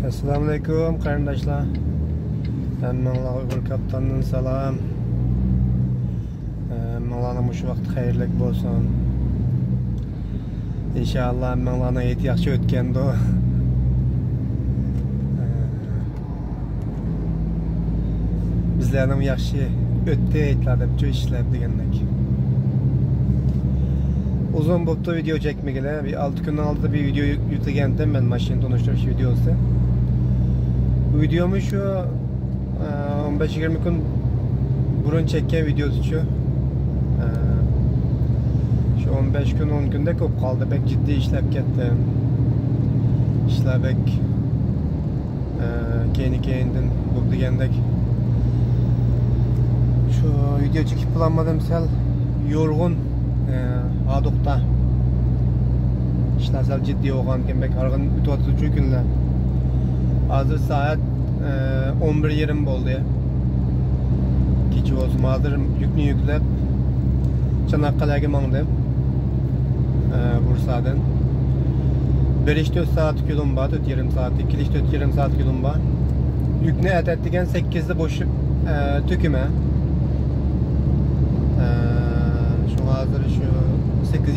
Assalamualaikum qarindoshlar. Hammaga Uyg'ur kaptandan salom. Manglarning shu vaqt xayrlik bo'lsin. Inshaalloh manglarning et yaxshi o'tgandi. Bizlarning yaxshi o'tdi aytlar deb ishlab degandek. Uzun bo'pti video çekmegile. Bir 6 gün aldı bir video yüklegendim ben maşin tanıştırış videosu. Bu videomu şu 15-20 gün burun çekken videosu şu. Şu 15 gün 10 günde kop kaldı. Bek ciddi işlep kettim. İşler bek kendi bu degendek. Şu video çekip planladım sel yorgun. Adukta işler ciddi olgan demek argın ütüatı günler. Hazır saat 11:20 oldu ya. Gece olsun hazır yüklep Çanakkale'ye mandım. Bursa'dan. 1-4 saat yolum var, 4 saat, 2-4 yarım saat yolum var. Yükne ettigen 8'de boşup tüküme. Hazır şu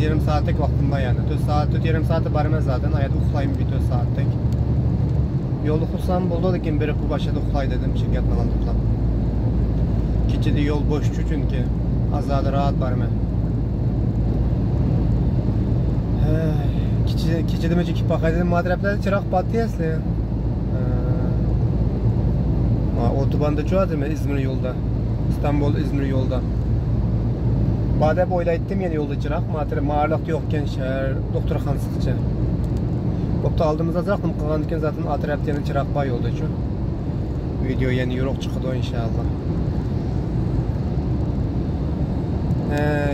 8-20 saatlik vaktim var yani. 4 saat, 4 saati barmaz zaten. Hayat uxlayım bir 4 saatlik. Yolu uxsam buldu da kim biri bu başladı uxlay dedim şirketden aldıkla. Keçidi yol boşçu çünkü azadı rahat barma. Keçidi mi çekip bakay dedim madreplerde çırak battı asli. Otobanda çoğadım İzmir yolda. İstanbul İzmir yolda. Badep oylaydım yani yolda çırak, mağarlık yokken şehir doktorxana sıkıca. Bopta aldığımızda zaten kalgandıkken zaten atraptığının çırak var yolda şu. Video yani yoruk çıkıdı inşallah.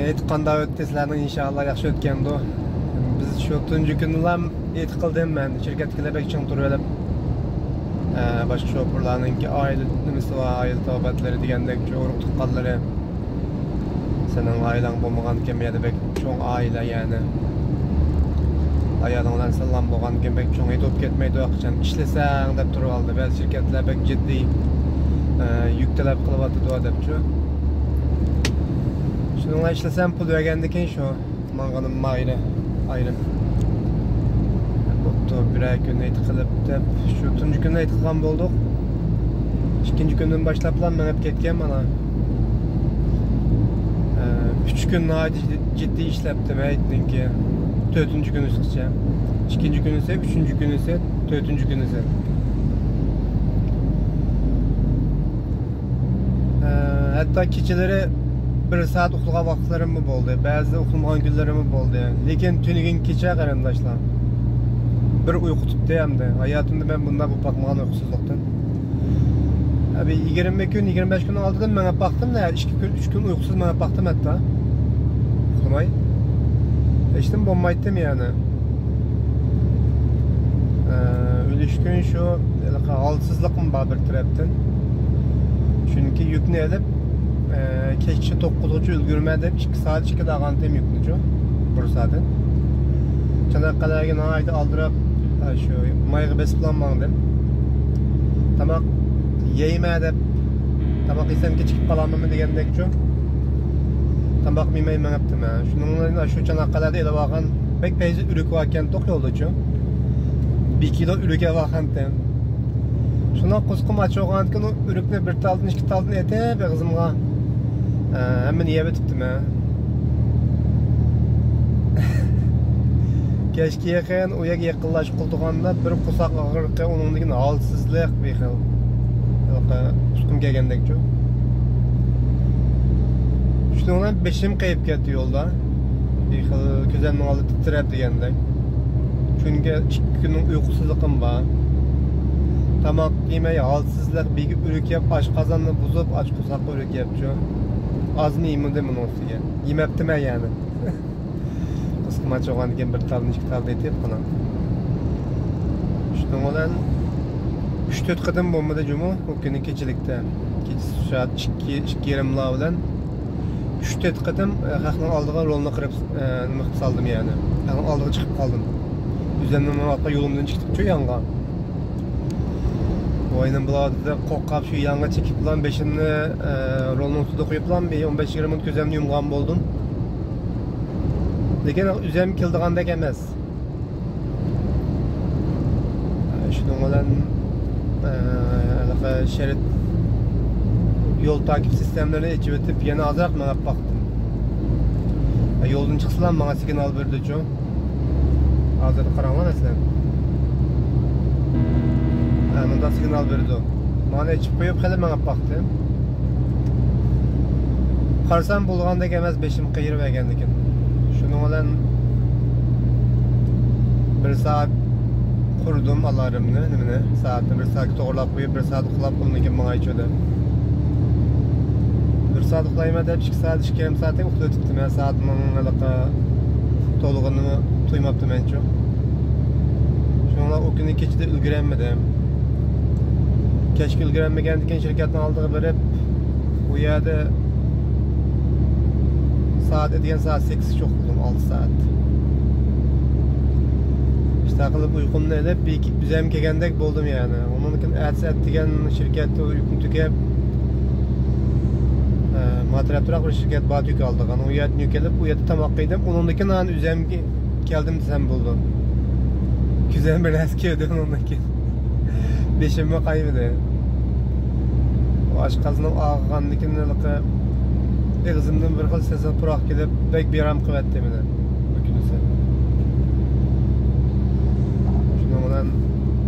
Et qanda ötteslerinin inşallah yaxşı ötkendi o. Biz şu 3. günülam et kıldım ben. Şirketkiler bek için turvelip başka şoförlerinin ki aile nimesi var, aile tabatları degandek çoğuruk tıqqalları. Senin ailen bulmagan kemiyede bek çoğun aile yani. Ayağından sallam bulgan kemiyek çoğun etop ketmeydi okçan. İşlesen dep turu aldı. Bazı şirketler bek ciddi yüktelep kılıbatı doğa dep çoğu. Şununla işlesem pul vergendiken şu manganın ayrım. Boptu birer gün etkilip dep şu 3. günde etkilgan bulduk. 2. günden başlap lan ben hep ketken bana. 3 gün ciddi işleptim ettin ki 4. günü sıkacağım. 2. günü ise 3. günü ise 4. günü ise. Hatta keçileri 1 saat uxluğa vaxtlarım mı oldu? Bazı uxlamagan günlerim mi oldu? Lekin tünügün keçe qarindoshlar. Bir uyku tuttu hem de. Hayatımda ben bunda bu bakmagan uykusuzluktan. Abi 20 gün 25 gün aldım ben baktım da 2 gün 3 gün uykusuz ben baktım hatta. Uykumay. İşte bombaydım yani. Ülüşkün şu halsızlık mı var bir taraftan. Çünkü yükünü alıp keçi 9'ucu ülgürmede 2 saat 2 dağantım yükünücü Bursa'dan. Çanakkale'ye ayda aldırıp şu mayğı beslanmandım. Tamam. Yeyime edip tabak isem ki çıkıp kalamamı degendek şu. Tabak mimeyim yaptım ha. Şununla şu Çanakkale'de ele bakın. Pek peyzi ürük varken tok yolda şu. 1 kilo ürüke bakın tem. Şuna kuskum açı oğanken o ürükle 1 talın 2 talın ete be kızımga. Hemen yiyebe tuttum ha. Keşke yakın uyak yakınlaş kulduğunda bir kusak ağırlıkta onun degin halsızlık bir xil. Ustum gelgendek çok. Şundan 5'im kayıp gitti yolda. Bir xil güzel malı titrep degendek. Çünkü 2 günün uykusuzluğum var. Tamak yemeği halsızlık bir ürük yap aç kazanını bozup aç kusak ürük yapıyor. Az mı yiyeyim demin olsun ya. Yemeptim ben yani. Kıskıma çoğan diken 1 talın 2 talın eti yap bana. Şundan 3-4 kadın bombada cumu o günün keçilikte. Keçi saat 2:20 bilen 3-4 kadın xalqның aldığı roluna qırıb nima saldım yani. Xalqның aldığı çıxıb qaldım. Üzerinden arka yolumdan çıktıkça yanğa. Oyunun bulavda qoqqap şu yanga çekip lan beşini rolun suda koyup lan bir 15-20 minut gözümni yumgan boldum. Lekin üzem kildigandek emas. Şunun bilan şerit yol takip sistemlerini içip etip yana azrak mengap baktım. Yoldan çıksılan bana signal verdi çoğu. Hazır karanlık eslen. Bunda signal verdi o. Bana içip koyup hele mengap baktım. Qarsam bulgandek emas beşim qıyır vergendikin. Şunun bilan bir saat kurdum alarmını, nimene? Saatini bir saat to'g'rilab qo'yib, bir saat uxlab qolmagan menga aytdi. Bir saat uxlayman deb 2 saat, 2,5 saat uxlatibdim. Men soatning anaqa to'lig'ini to'ymabdim mencho. Shunga o kuni kechida ulgurolmadim. Kechga ulgurolmagandan keyin shirkatning oldiga borib, u yerda saat degan saat 8 çok buldum, 6 saat. Takılıp uykumda edip bir düzem kelgandek buldum yani. Onun için Edsat degan şirkette uykum tükep material bir şirket bat yük aldık. O yerden yük elip o yerden tamak kıydım. Onundaki an üzem geldim desem buldum. Güzel bir eski ödüm onundaki. Beşime kaybede. O aşk kazınım ağıqanlıkın kızımdan bir kıl sesi purak gelip bek bir aram kıvet demedi. Ondan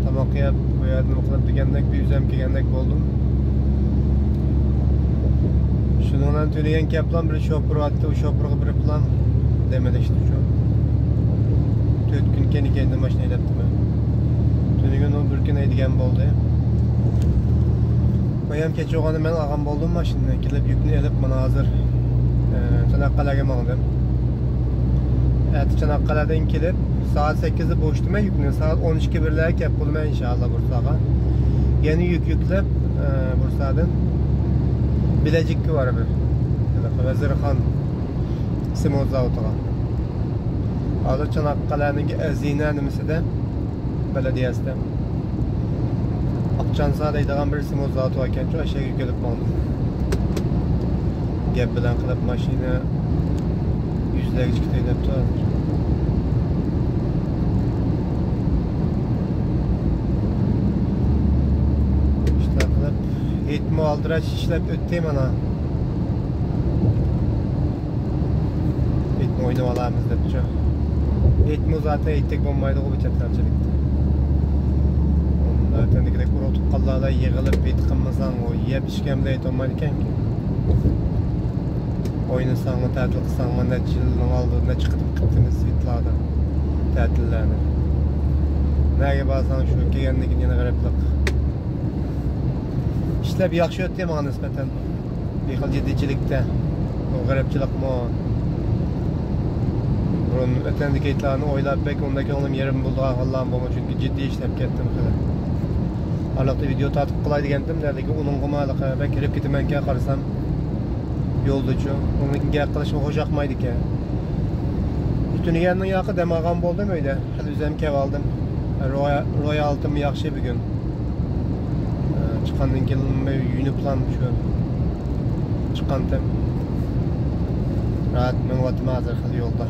tamak yap, bu yerden okulat degandek bir üzem kelgandek buldum. Şundan tüleyen kaplan bir şoför attı, o şoförge bir plan demedi işte şu. 4 gün kendi maşina yaptım ben. Tüleyen o bir gün aydigan boldu. Bayam kecha oğanı ben ağam buldum maşinani, kelip yükünü elip bana hazır Çanakkale'ye mağdım. Çanakkale'den kelip saat 8'de boştum yükünü. Saat 12 birler kep bulma inşallah Bursa'ga. Yeni yük yüklep Bursa'dan Bilecik'e var bir. Vezirhan Simon Zavut'a. Adı Çanakkale'nin Ezine nimisi de belediyesinde. Akçansa'da deydiğen bir Simon Zavut'a iken şu aşağı yükledip aldım. Gep bilen kılıp maşini yüzlerce çıktıydı. Etmi aldıraç işlep ötteyim ana. Etmi oyunu alamız depçe. Etmi zaten ettik bombaydı o biçetlercilikti. Onda ötendikidek bir otup kallarla yığılıp et kımmasan o yiyip işkemde et olmaydı ki. Oyunu sana tatil kısanma ne çılının aldığında çıkıp gittiniz sitlarda. Tatillerini. Neye bazen şu kelgendikin yine gariplik. İşte bir yaxşı ötdü bana nispeten. Bir xil ciddiçilikte. O garipçilikmi o. Bunun ötendeki itlarını oylap bek ondaki onun yerim buldu Allah'ım bana çünkü ciddi işlep kettim kılı. Allah'ta video tatip kılay degendim derdi ki onun kumalıqı ben kirip gitmenken karısam yolducu. Onun gel kılışımı hoş akmaydı ki. Üstünü yanının yakı demağam buldum öyle. Hadi üzem kev aldım. Roya aldım yaxşı bir gün. Çıkandan gelin yünüp lan şu çıkandım. Rahat men vatim hazır kıl yolda.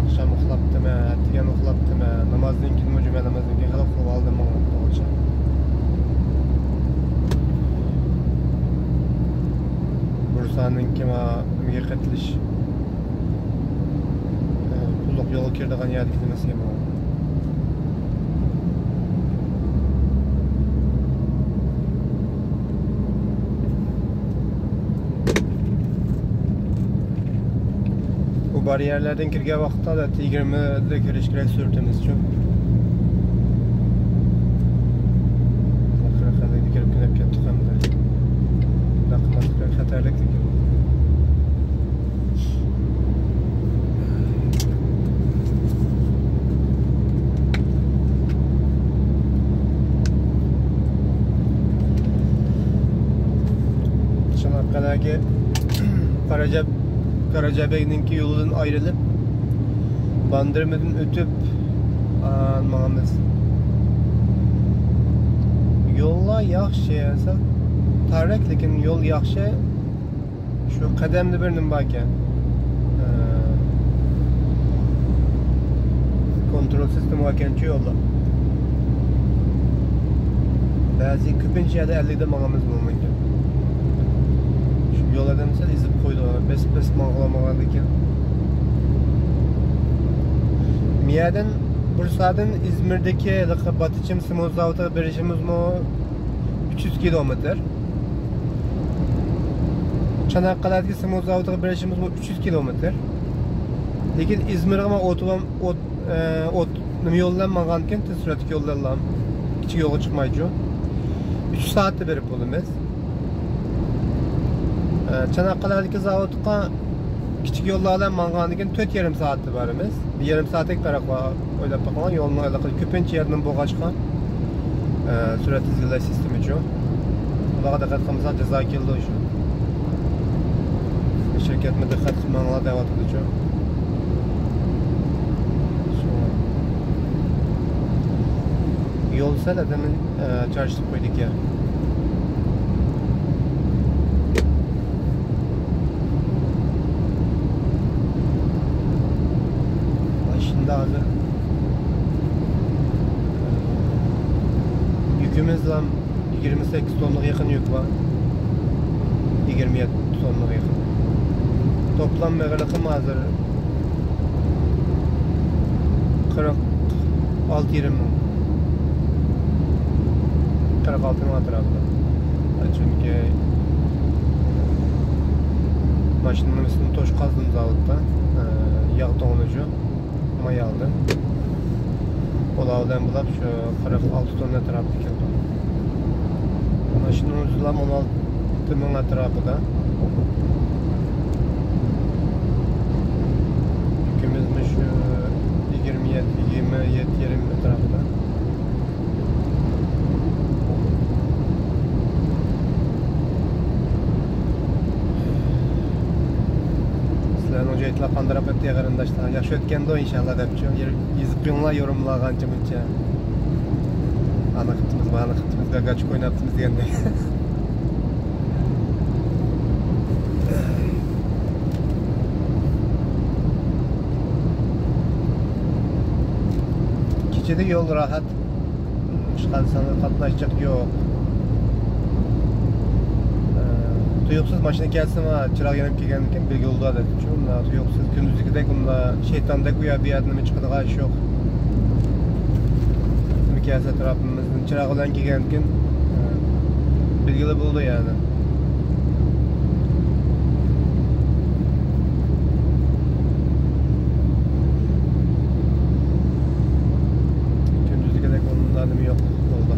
Akşam uxlaptım tigen uxlaptım namazdan keyin cuma namazdan keyin xalaq qilib oldim to'g'richa. Bursa'nın kema qatilish pulluq yo'lga kirdigan yerga gitmasiga bariyerlerden kirge vakta da 20'de giriş gerek sürtümüz çok. Bakıra girip günep kettik hem de. Rakımadık haterlik de girip. Çanakkale'ye Karacabey'ninki yolundan ayrılıp Bandırma'dan ötüp Mağamız. Yolla yaxşı, tarek lekin yol yaxşı. Şu kademli birinin bakken. Kontrol sistemi varken yolda. Bazı köpünç yerde 50'de mağamız mümkün. Şu yola demişler izip koydu. Bes mağalamalardıkken. Miyadan Bursa'dan İzmir'deki Batıçım Simozavut'a verişimiz mi 300 kilometre. Çanakkale'deki Simozavut'a verişimiz mi 300 kilometre. Lekin İzmir'e ama yoldan mağanken tez süratli yollarlam. Küçük yola çıkmayıcı. 3 saatte verip olumuz. Çanakkale'deki zavut'a küçük yollardan mağanken 4,5 saatte varımız. Bir yarım saatlik taraf var. Öyle bakma yolun alakalı köpünç yerden boğaçkan sürat izgirler sistemi için. Buna dikkat kılmasa ceza kildi şu. Şirketime dikkat kılmanına devam edeceğim. Yol sen adamın çarşısı koyduk ya. Şimdi hazır. Yükümüz lan 28 tonluk yakın yük var. 27 tonluk yakın. Toplam megalıkım hazır. 46-20 46'nın etrafında. Çünkü maşının üstünü toş kazdım zavutta. Yağ tonucu may aldım. Olavdan bulap şu 46 ton etrafı keldi. Maşının uzulam 16'nın etrafında. Yükümüzmüş 27 etrafında. Hoca itla pandırap ötüye qarındaşlar. Yaxşı ötkendi o inşallah depçi. Yazıqyonlar yorumlağancı mınca. Anıqıtımız var, anıqıtımız gagaçık oynatımız degende. Keçede yol rahat. Çıkarsanız katlaşacak yok. Tuyuqsuz maşına gelsin ama çırak yanıp kelgandikken belgi oldu da çünkü tuyuqsuz gündüzdikidek bunda şeytandek uya bir yerden çıkıdığa iş yok. Mikasa tarafımızın çırak olan kelgandikken belgili buldu yani. Gündüzdikidek onun adımı yok oldu.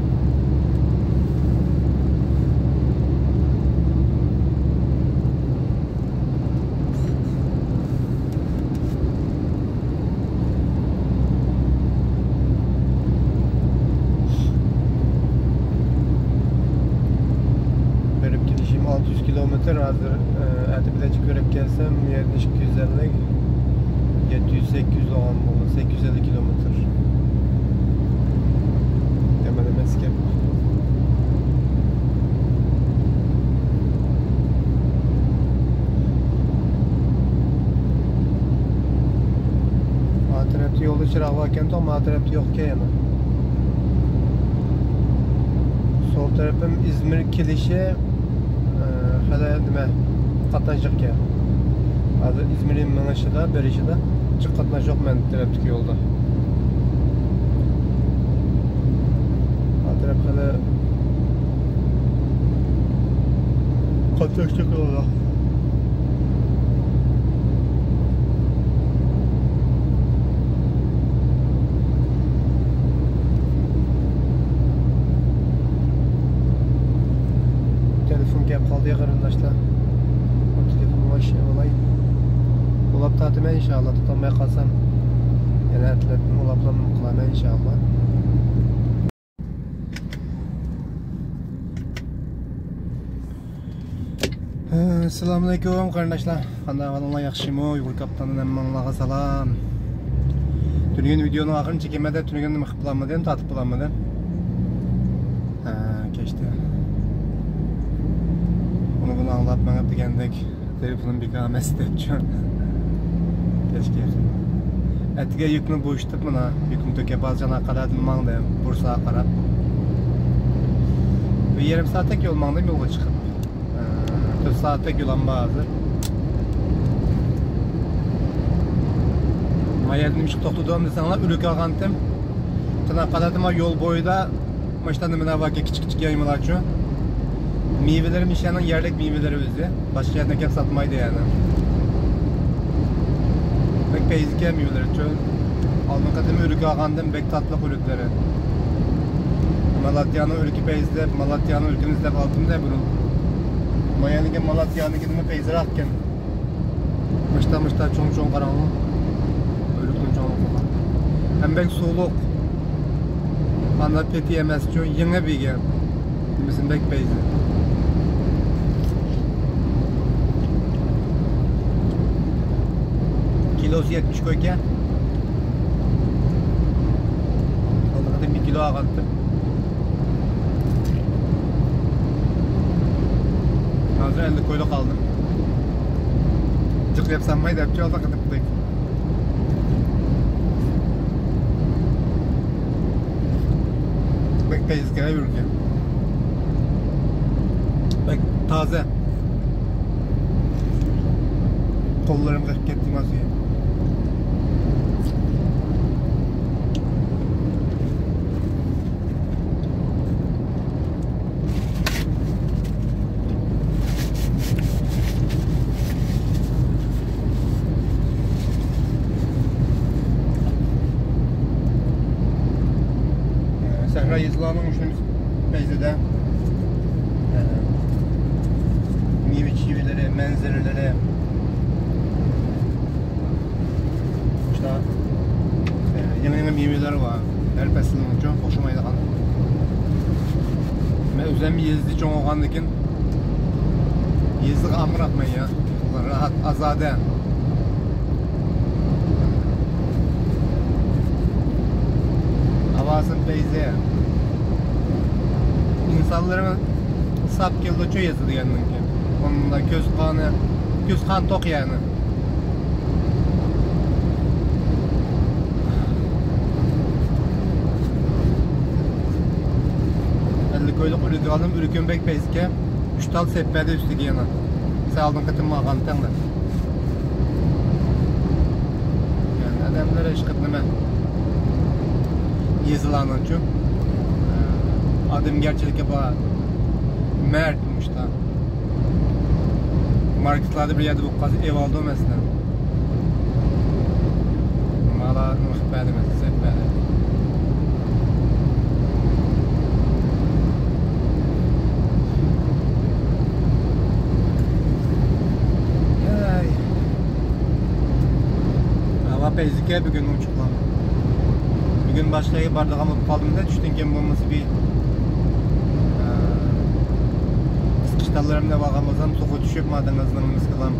Kilometre hazır. Bilecik görüp gelsem 250 700-800 olan bulur. 850 kilometre. Hemen eskip. Matrepti yolu çırağı varken de o matrepti yok ki yana. Sol tarafım İzmir Kilişi hala nima qatnashchiq ki. Hozir İzmir'in menashida, berishida chiq qatnash yo'q men tarafdagi yo'lda. Atraf hala qatnashchiq yo'lda. Gap kaldı ya karındaşlar. O telefonumu aşağı olayım. Olap tatime inşallah tutamaya kalsam. Yani atletim olaplarımı kullanma inşallah. Assalamualaikum karındaşlar. Qanday ahvalinglar, yaxshimi? Uyg'ur kaptanından manlarga salom. Tünügen videonun ahırını çekemede tünügenini mıkıplanmadan, tatıp bulanmadan. Geçti. Bunu anlatmaya degендek telefonun bir kamesi depçen. Keşke. Etge yükünü boştup buna, yükünü töke bazcana karadım mağdayım, Bursa'ya karab. Ve yarım saatte yol mağdayım yola çıkıp. 4 saatte yolan bazı. Mayerdim çık toxtudum desanlar, ülük alğantım. Tına karadıma yol boyu da maçtan nemine var ki küçük yayımlar şu. Meyvelerim işlerinin yerlik meyveleri özü. Başka yerden kep satmaydı yani. Bek peyzike meyveleri şu. Alman kademi ülük alğandım, bek tatlı ülükleri. Malatya'nın ülkü peyzde, Malatya'nın ülkümüzde aldım da bunun. Mayer'in Malatya'nın gidimi peyzleri akken. Mışta çoğun karanlık. Ülükün çoğun falan. Hem bek soğuk. Bana peti yemez şu, yine bir gel. Bizim bek peyzi. Kilosu 70 koyken. Onlarda 1 kilo ağattım. Hazır 50 koylu kaldım. Çık yapsam da yapacağız da katıptık. Bek peyizkere yürürken. Bek taze. Kollarım kaçıp gittim azıya. Səhra yazılanın uçunuz Beyzədə meyve çiviləri, mənzərələri işte yeni meyveler var. Her fəslinin çox hoşuma gidiyor. Mən özüm yezdi çox oğandıkın yezdi amır atmayın ya. Rahat, azadə. Havasın Beyzəyə. İnsanların sap kildo çoğu yazıdı kendinki. Onun da göz kan tok yani. Koyduk ürükü aldım, ürükün bek bezke 3 tal seppede üstü yana. Sen aldın kıtın mağantıdan da. Yani adamlara iş kıtnıma yazılanan çok. Adım gerçekten bana Mert'miş da. Marketlerde bir yerde bu kazı ev aldı mesela. Mala muhbede mesela seppede. Beyzike bir gün uçuklam. Bir gün başka bir bardağa mı kaldım da düştün ki bulması bir sıkıştallarımda bakamazsam soğuk düşüp madenazdan mıskılam.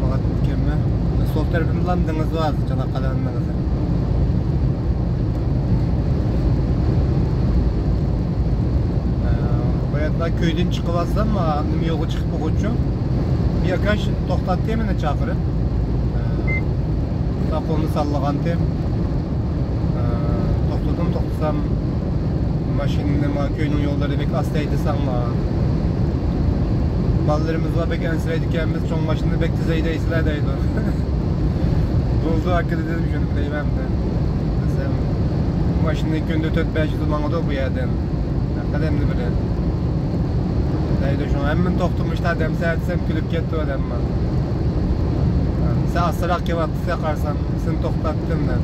Fakat kemme sol tarafımdan deniz var Çanakkale'nin denizi. Bayatlar köyden çıkıvarsam annem yolu çıkıp okuçum. Bir arkadaş toxtattı yemine çakırı. Onu sallağantı. Toxtasam maşinle köyünün yolları pek hastaydı sanma. Ballarımız var pek ensireydik kendimiz çoğun maşinle pek düzeyde izlerdeydi. Buldu hakkında dedim şunu bileyim de. Mesela maşinle ilk günde 4-5 yıl mangadı bu yerden. Kademli biri. Deydi şu an hemen toxtumuşlar demse etsem külüp gitti o demma. Sen asırak kevatlısı yakarsan seni toxtattın da.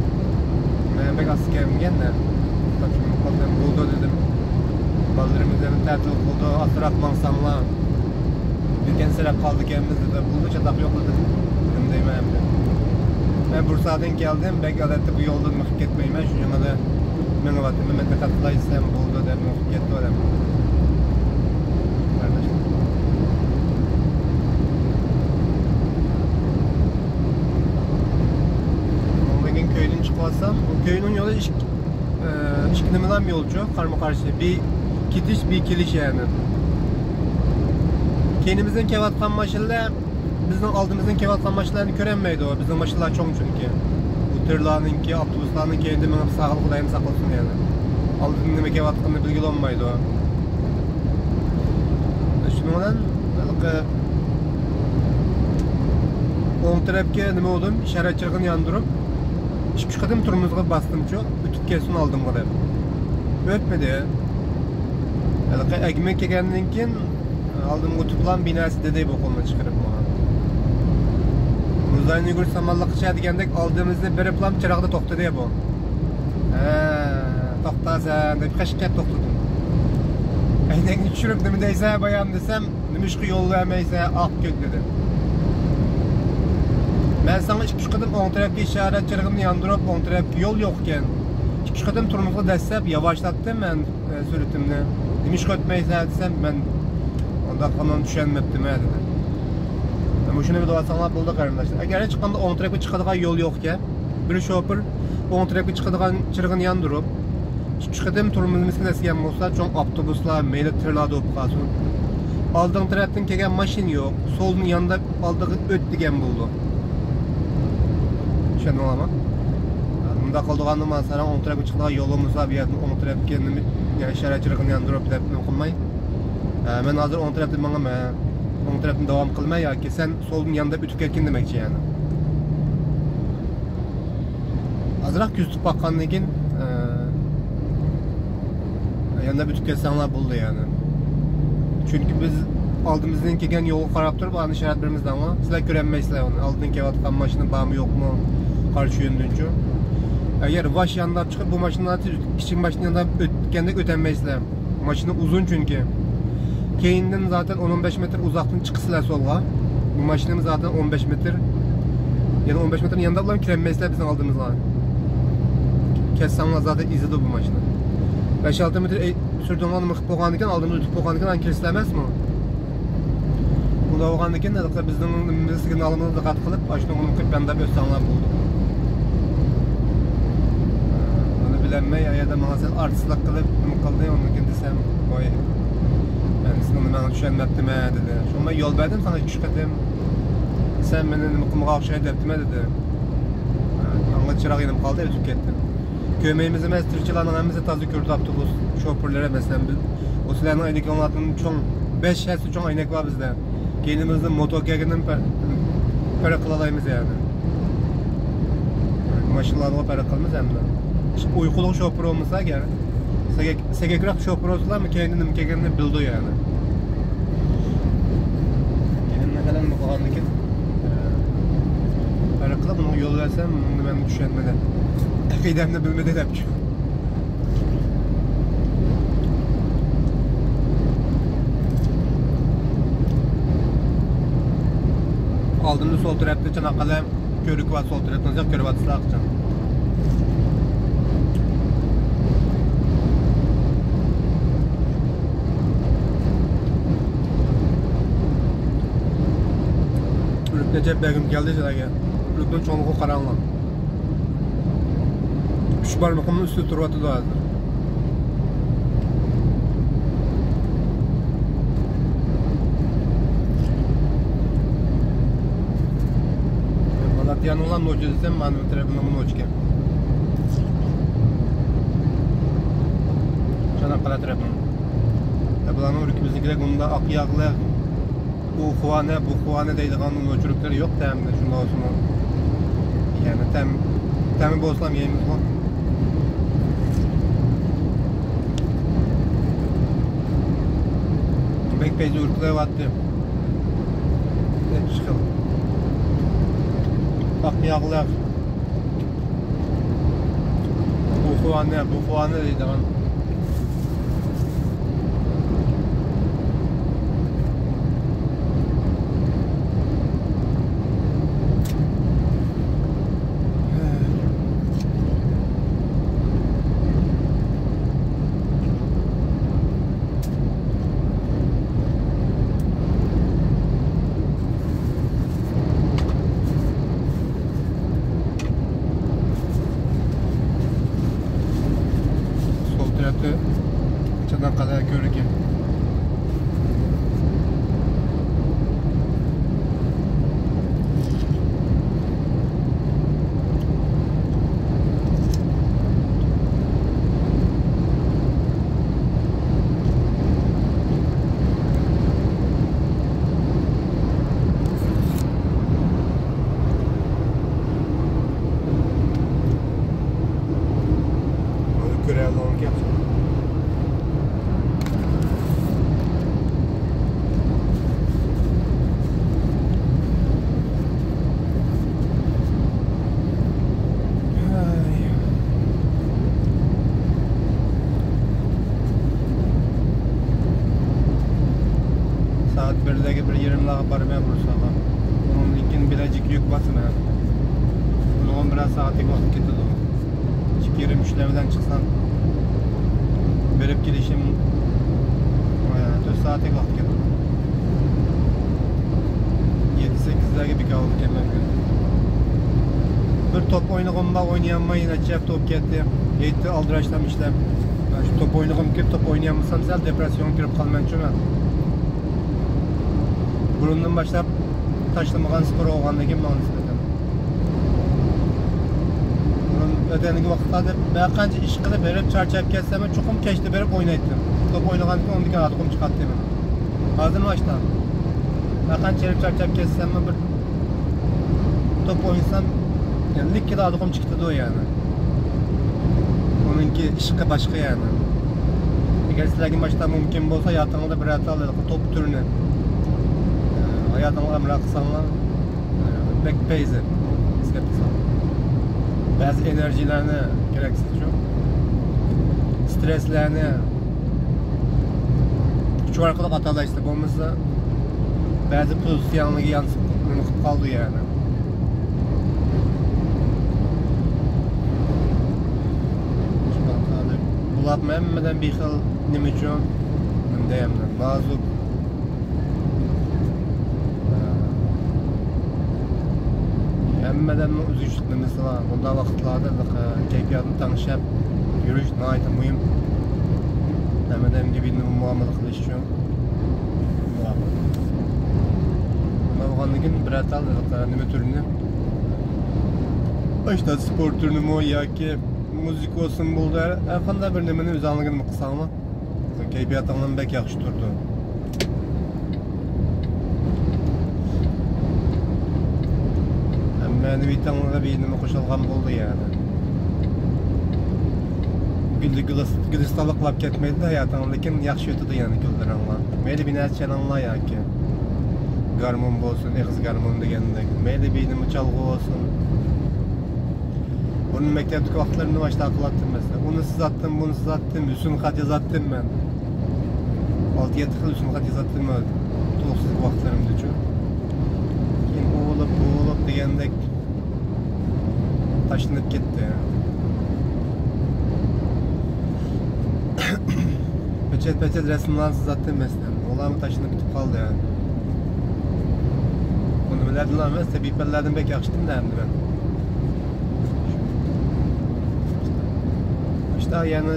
Ben pek asıl gelmeyken de. Tabii buldu dedim. Ballarım üzerine tertili buldu, asırak mansanla. Bir kenserak kaldı kendimizde de buldu, çatak yok dedim. Dedim deyim de. Ben Bursa'dan geldim, belki adette bu yoldan mıkıp gitmeyim. Şu cümle ben vatim, Mehmet'e katılaysam buldu dedim, mıkıp gitti o dedim. yanılmazsam. Bu köyünün yolu işkinimden bir yolcu. Karma karşı. Bir gidiş bir geliş yani. Kendimizin kevatkan maşıyla bizim aldığımızın kevatkan maşılarını göremeydi o. Bizim maşılar çok çünkü. Bu tırlarınki, avtobuslarının kendime sağlık odayını saklasın yani. Aldığımın kevatkanını bilgili olmaydı o. Şunu olan belki on tarafga nima oldim? İşaretçiligini yandırıp çıkış kadın turumuzga bastım şu. Ütüp kesin aldım kadar. Ötmedi ya. Belki ekmek yegandan keyin aldım utuplan binası dedey bu koluna çıkarıp bana. Muzayni gül samallık çay degandek aldığımızda bir plan çırağda toxtadı ya bu. Toxta sen de birkaç kez toxtadım. Aynen düşürüp nima deyse bayan desem nimişki yollayamaysa ak gök dedi. Ben sana iki kadın on tarafki işaretçiligini yandırıp on tarafki yol yokken iki kadın turumuzga desep yavaşlattım ben sürütümünü. Nimişki ötmeyse desem ben onda kanun düşenmeptim dedi. Ben şunu bir doğasanlar bulduk arkadaşlar. Eğer çıkanda on tarafki çıkadığan yol yokken bir şoför on tarafki çıkadığan çırığını yandırıp çıkadığım turumuzun misilesi yan olsa çok avtobuslar, meyli tırlar da olup kalsın. Aldığın taraftan gelen maşin yok. Solun yanında aldığı öt digen buldu. Şöyle olama. Bunda kaldığında mesela on tarafı çıktığı yolumuzda bir yerden on tarafı kendimi yani işaretçiligini yandırıp tepkim kılmay. Ben hazır on tarafı bana on tarafını devam kılmay ya ki sen solun yanında ütük etkin demekçi yani. Azırak küstük bakkanlığı için yanında bütük insanlar buldu yani. Çünkü biz aldığımızdan gelen yolu qarab turib ani işaret birimizden ama sizler görenmeysizler onu. Aldığın kevatkan maşının bağımı yok mu? Karşı yöndünçü. Eğer vaş yandan çıkıp bu maşınlar kiçik maşının yanından ötkendek ötenmeysizler. Maşını uzun çünkü. Keyinden zaten 10-15 metre uzaktan çıkısılar solga. Bu maşınımız zaten 15 metre. Yani 15 metrenin yanında bulan kirenmeysizler bizim aldığımızlar. Kessanlar zaten izledi bu maşını. 5-6 metre sürdüğün anı mıkıp boğandıkken aldığımız ütüp boğandıkken an kirislemez mi? Bunda boğandıkken de bizim bizimizin alımını dikkat kılıp aşkın onu mıkıp bende bir östanlar buldu. Onu bilenmey ya da bana sen artistlik kılıp mıkıldı onu kendisem koy. Ben sana bana düşünmeptim dedi. Şuna yol verdim sana küçük edim. Sen benim mıkımı akşaya deptim dedi. Anla çırak yedim kaldı ütüp gittim. Kömeğimizi mes tırçılarlarımızı tazı kürdü avtobus şoförlere mesela o silahın aylık anlatının çoğun 5 hepsi çoğun aynak var bizde. Kendimizin motokerinin para kılalayımız yani. Maşınlarla para kılmamız hem de. Uykuluk şoför olmasa gel. Segekrak şoför olsalar mı kendini bildi yani. Benim ne kadar mı kalandık para kılıp bunu yol versem bunu ben düşünmeden. Fidemde bilmedi de yapacağım. Aldığımda sol tarafta Çanakkale körük var sol taraftan olacak körük batısına akacağım. Recep Begüm geldi işte. Ürük'ün çoğunluğu karanlık. Üç parmağımın üstü turvatı da hazır. Malatya'nın olan nocu desem benim tarafından bu noçken. Çanakkale tarafından. Bulanın ülkemizdekiler bunda akyaklı bu kuhane deydi kanun noçulukları yok temde şunda olsun o. Yani temi bozsam yiyemiz var. Bekpeyci ırklığı vattı. Ne çıkalım. Bak yağlar. Bu kuhane deydi kanun. ne kadar görürken. Görevli olmak yapacağım. Saat 1'deki bir 20 daha barı ben Bursa'da. Onun linkin bilecik yük basın ha. Bunu 11 saatlik vakit gitti o. Çıkıyorum işlevden çıksan verip gidişim 4 saatlik vakit gitti. 7-8'lerge bir kaldı gelmem gün. Bir top oynagımda oynayanmayın açıp top gitti. Yetti aldıraçlam işlem. Şu top oynagım ki top oynayamasam sel depresyon girip kalman çünkü. Burundan başlap taşlamagan spor olgandaki mağın istedim. Bunun ödenigi vakitlerde ben kanca iş kılıp verip çarçap kessem çokum keşte verip oynayttım. Top oynagandıki ondaki adıgım çıkarttı hemen. Ağzını açtım. Ben kanca verip çarçap kessem bir top oynasam yani lik adıgım çıktı da o yani. Onunki işi başka yani. Eğer sizlerkin başta mümkün olsa hayatımda bir hata alırdık top türünü. Hayatımda bıraksanlar pek peyzi iskeptisan. Bazı enerjilerini gereksiz çok. Streslerini şu arkada hatalar işte olmazsa bazı pozisyonları yansıp kaldı yani. Bulat Mehmet'den bir xil nima uchun deyamman ma'zur hammadan uzishlik nimasi bor. Bunday vaqtlarda kayfiyatni tanishib yurish nihoyatda muhim. Hammadan gibi muomala qilish uchun. Bo'lganligin bir atal nima turini işte spor türünü mü yoki müzik olsun bo'ldi. Har qanday bir nimani o'zingligini qilsangmi, kayfiyatingdan bek yaxshi turdi. Ma'naviy tanlovga bir nima qo'shilgan bo'ldi yani. Gülistanlık qilib ketmaydi hayoting, lekin yaxshi o'tadi yani guldiranlar. Mayli binasi chalanlar yoki garmon bo'lsin, eg'iz garmon degandek, mayli bir nima chalg'u bo'lsin. Bunun mektepdeki vaxtlarını başta akılattım mesela. Onu siz attım, bunu siz attım, üstün kat yazattım ben. 6-7 yıl üstün kat yazattım ben. Tuluksuzluk vaxtlarımda çok. Keyin boğulup degandek taşınıp gitti. Peçet resimlerini siz attım mesela. Olamı taşınıp gidip kaldı yani. Bunu bilerdim lan mesela, sebeplerden pek yakıştım derdi ben. İşte yani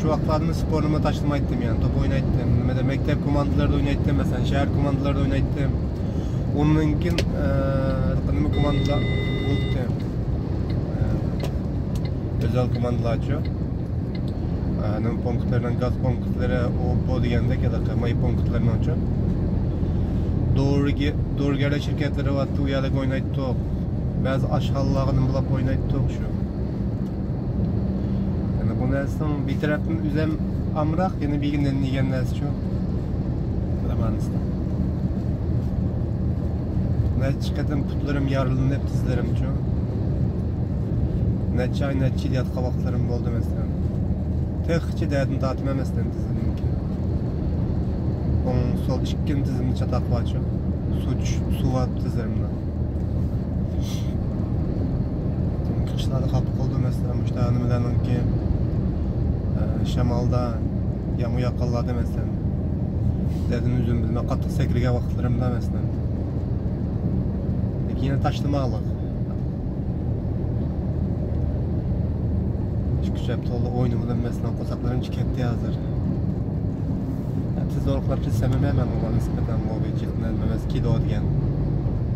şu vaxtlarını sporuma taşıma ettim yani, top oynayttım. Mektep komandalarda oynayttım mesela, şehir komandalarda oynayttım. Onunkin nima komandalar oldu. Özel komandalar çok. Nima punktlardan gaz punktları o degandek ya da may punktlardan çok. Doğru şirketleri vardı, u yerga oynaytdik. Bazı aşağılarını bulab oynaytdik şu. Bu narsadan bir tarafdan üzem amraq, yana bir günden yegan narsa şu. Bilamanizda. Necha qatam putlarim yarilinib, tizlarim şu. Necha ay, necha yil yotqa vaqtlarim bo'ldi masalan. Texchi dadini tatma masalan tizimniki. Onun sol ikkin tizimni chataqlar şu. Suvat tizimni. Qishlarda qolib qoldi masalan, işte nimadanki Şamalda yamu yaqinlarda mesela. Dedim üzüm bilmem qattiq sekirgan vaqtlarimda mesela. Lekin yana tashlamalık. Kuchab to'g'ri o'yinimdan mesela qo'saqlarim ketdi hozir. tezorluklar bilsem hemen ona nispeten o bir ciltlenmemez kilo diyen.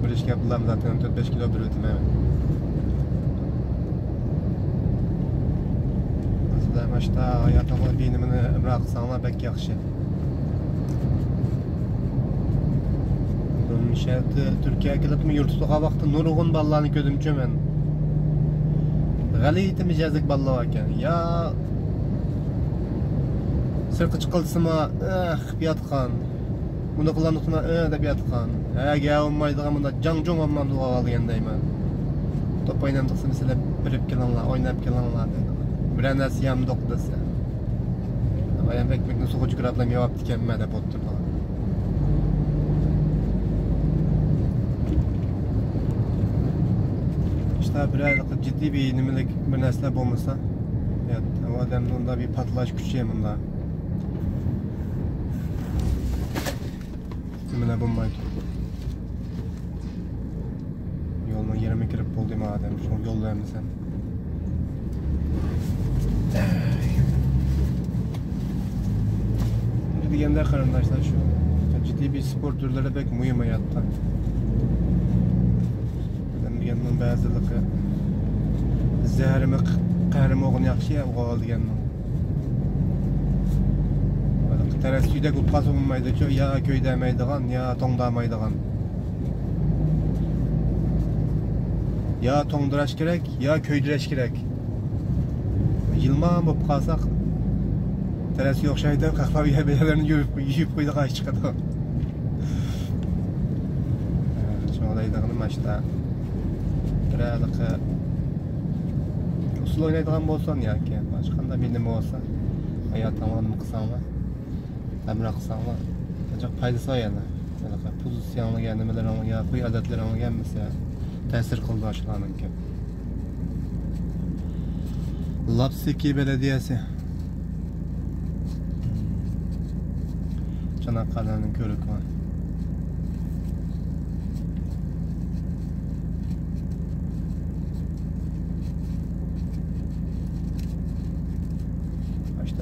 Bir iş yapılan zaten 4-5 kilo bir ötüm hemen. Mesela başta hayatımı beynimini bıraksanlar pek yaxşı. Şəhərdə Türkiyəyə gəlib yurtluğa vaxtı nurgun ballarını gördümcə mən. G'alati mijozlik ballar ekan. Ya sirqi chiqilsimi, yotgan. Buni qilaniqmi, deb yotgan. Ga olmaydigan bunda jang-jong olmamdi olgandayman. Top o'ynamdiqsa mesela bilib kelinglar, o'ynab kelinglar dedi. Bir narsa ham yo'q desa. Ayam ekmekni suvga chiqarib yeyapti ekanman deb o'tirdilar. Bir aylık ciddi bir nimelik bir nesne bulmasa, evet, o adamın onda bir patlaş gücü yanında. Nimene bulmaydı. Yoluna yerime girip buldum adam, şu yol vermesen. Diyende arkadaşlar şu ciddi bir spor türleri pek mühim hayatta. Yanının bazılığı zəhrimi, qəhrimi oğun yaxşı ya oğal deganman. Tərəssüydə qılqaz olmaydı ki, ya köydəməydiğən, ya toңdamaydiğən. Ya toңdıraş gerek, ya köydüraş gerek. Yılman болып qalsaq, tərəssüy oxşaydı, qaqlab yəbələrini yuyub qoydu qaç çıxadı. Şoğlaydığını maçda. Birazcık usul oynaydigan bolsan yoki boshqanda bilim olsa hayot tomonini qilsanglar amra qilsanglar ajoq foydasi oladi. Bunaqa pozitsiyonga nimalarga qo'y odatlarga bo'lsa ta'sir qildi shularninki. Lapsiki belediyesi Çanakkale'nin körük var.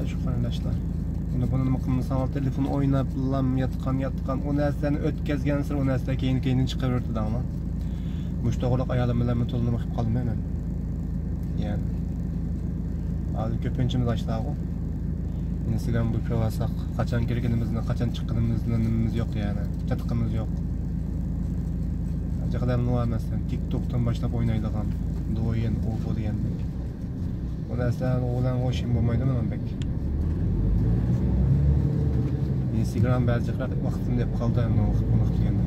Şu arkadaşlar. Bunun mıkımlısan telefonu oynayıp yatkan o neslerini ötkezgen sıra o nesle keyin çıkarırdı da ama. Müştağılık ayarlamalarını tozlamak kaldım hemen. Yani. Azı köpünçümüz açtı o. Instagram bu provasak kaçan girgenimizden, kaçan çıkkınımızdan yok yani. Çatıkımız yok. Acı kadar nuva mesela TikTok'tan başlayıp oynaydıgan. Doğuyen, o diyen. O neslerin oğlan o işin bulmaydı mı pek? Instagram bazıcıklar vaktimde hep kaldı yani o vakit degende.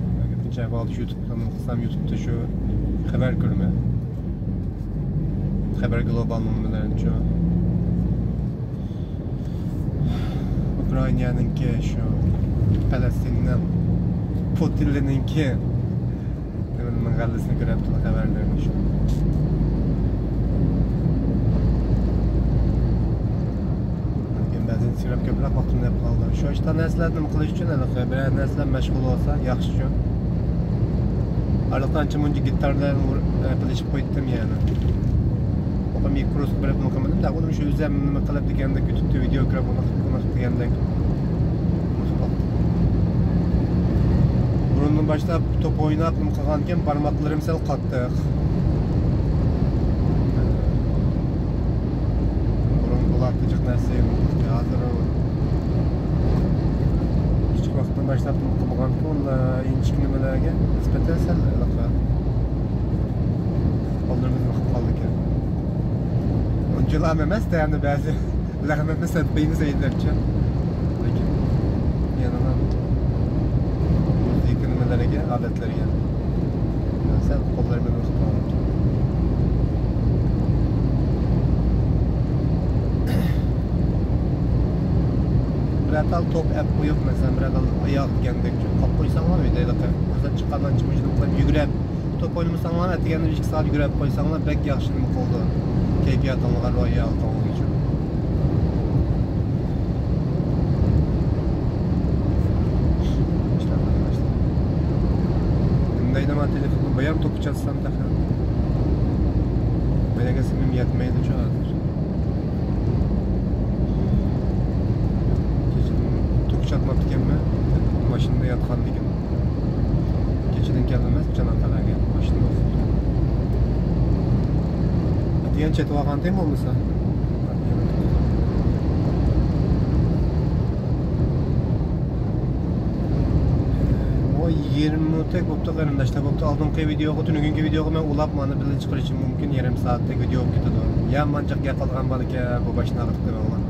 Pinçe bağlı YouTube'dan kısam YouTube'da şu haber görme. Haber global numaraların şu. Ukrayna'nınki şu Palestin'den Putin'inki Demin gallesini görüp tula haberlerini şu. Instagram köprək vaxtında yapılanlar. Şu işte nəslərini qilish üçün bir nəslə məşğul olsa yaxşı. Aralıqdan çıkınca gitarlarını qilishib qo'ydim yani. O mikrosu bilib muqamadım da onu şu üzəmini qilib deganda YouTube'da video ko'rib bunu deganda. Burundan başlab top o'ynab qilganken barmoqlarim sal qattiq. Burun bulatacaq narsa hazır o. Küçük vaxtdan başlap qılğan ki, onunla inçik nimələrə nisbətən sən əlaqə. Onlarımız vaxt qaldı ki. Oncular emas da yəni bəzi lağmətlə sətbəyini seyirlərkən. Lakin yanına müzik nimələrə, adətlərə. Sən qollarımın vaxt qaldı. Biratal top hep koyup mesela biratal ayak degandek kap koysanlar öyle mesela çıkandan çıkmışlıkla yürüyüp top oynamışsanlar etigende 2 saat yürüyüp koysanlar pek yaxşılık oldu. Keyfiyat alınlar o ayağı aldığı için. İşte arkadaşlar. Gündeydim ha telefonu bayan topu çatsam da böyle kesimim yetmeydi çok azdır. Çatmak diken yatkan bir gün. Geçiden gelmez Çanakkale'ye geldim. Başında olsun. Diyen çeti vakan değil mi olmasa? O 20 tek bopta karındaşta bopta aldığım videoyu tününkü videoyu ben ulap manı bile çıkarışım mümkün yarım saatte video gidiyor. Ya mancak yakalagan balık ya bu başına alıktı olan.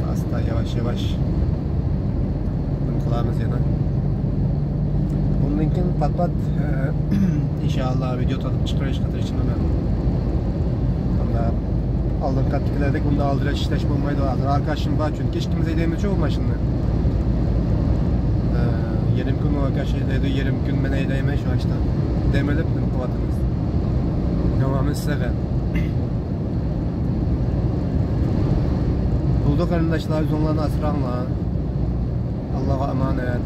Hasta yavaş yavaş. Bunu kulağımız yana. Bununkin pat pat inşallah video tadıp çıkarış kadar için ben. Ama aldığım kattiklerdik bunda aldıraç işleşme olmayı da aldır. Arkadaşım var çünkü hiç kimse değmez çok maşınlı. Yerim gün o arkadaşı dedi yerim gün bana değme şu açta. Demelip mi kuvatımız. Devamı size. Bulduk arkadaşlar zonlarını asranla. Allah'a emanet.